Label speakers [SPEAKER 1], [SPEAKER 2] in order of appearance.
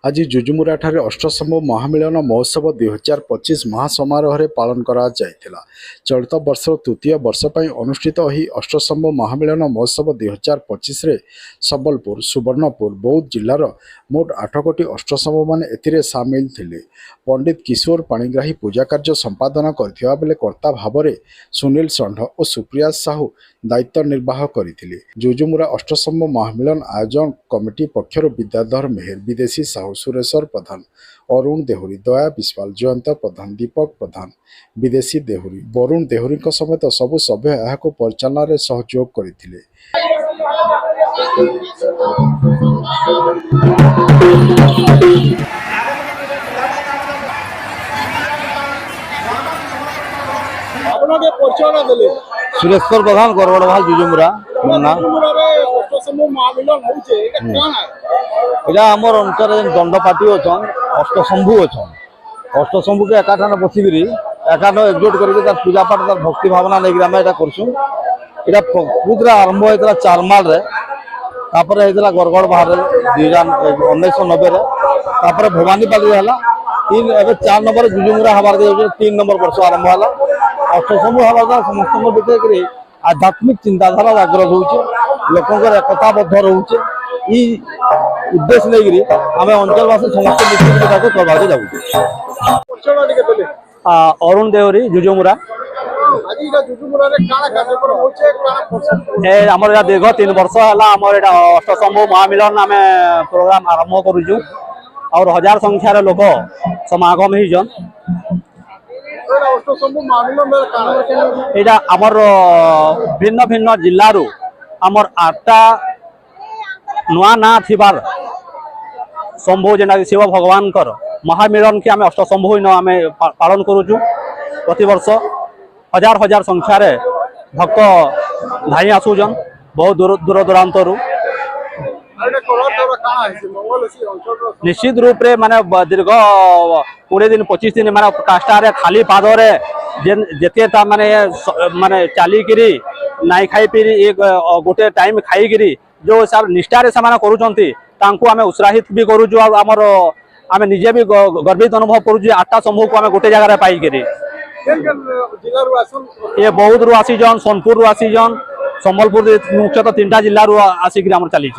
[SPEAKER 1] आज जुजुमुरा ठारे अष्टसंभव महामिलन महोत्सव 2025 महासमारोह पालन करा जायथिला। चलित वर्ष तृतीय वर्ष पर अनुष्ठित ही अष्टसंभव महामिलन महोत्सव 2025 रे संबलपुर, सुवर्णपुर, बौद्ध जिलार मोट 8 कोटी अष्टसंभव माने एथिरे सामिल थिले। पंडित किशोर पाणिग्राही पूजा कार्य संपादन करथिबा बेले कर्ता भावरे सुनील षंढ और सुप्रिया साहू दायित्व निर्वाह करथिले। जुजुमुरा अष्टसंभव महामिलन आयोजन कमिटी पक्षर विद्याधर मेहर, विदेशी साहू सुरेश्वर प्रधान, अरुण देहुरी, दया विश्वाल, जयंत प्रधान, दीपक प्रधान, विदेशी देहुरी, वरुण देहुरी समेत सबु सभ्य यह परिचालन सहयोग करथिले।
[SPEAKER 2] सुरेश्वर प्रधान गरगड़वाल जुजुमुरा इला आमर अंचल दंडपाटी अच्छा अष्टशंभु अच्छा अष्टशंभु के एकाठान बसिकी एकाठ एकजुट कर पूजा पाठ तार भक्ति भावना लेकिन आम यहाँ करसुँ। यहाँ प्रकृत आरंभ होता चारमाल होता गरगड़ बाहर 1990 भवानीपाली है 4 नंबर जुजुमुरा हमार 3 नंबर वर्ष आरंभ है। अष्टशंभु हवा द्वारा समस्त भितर आध्यात्मिक चिंताधारा जागृत हो लोकंर एकताबद्ध रोचे उद्देश्य लेकिन आम अंचलवासी समस्त मिश्रित करवाक जाऊँ।
[SPEAKER 3] अरुण देवरी जुजुमुरा आमर दीर्घ 3 वर्ष है अष्टशंभु महामिलन आम प्रोग्राम आरंभ करुचु और 1000 संख्यार लोक समागम होजन। यहाँ आमर भिन्न भिन्न जिल्लारू आमर 8टा नुआ ना थिबार शंभु जेना शिव भगवान महामिलन के आम अष्टशंभु आम पालन करुचु। प्रति वर्ष 1000 संख्यार भक्त धाई आसुचन बहुत दूर दूरांतरू। निश्चित रूप रे माने दीर्घ 20 दिन 25 दिन माने काष्टारे खाली पादरे जेते माने माने चालिकी नाई खाई पीरी एक गोटे टाइम खाईकी जो हिसाब निष्ठारे से करुँच आम उत्साहित भी करुचु। आमर आम निजे भी गर्वित अनुभव करुँ 8टा समूह को आम गोटे जगार पाइक ये बौद्ध रु आसीजन, सोनपुर रु आसीजन, संबलपुर मुख्यतः 3टा जिल्ला आसिक चली।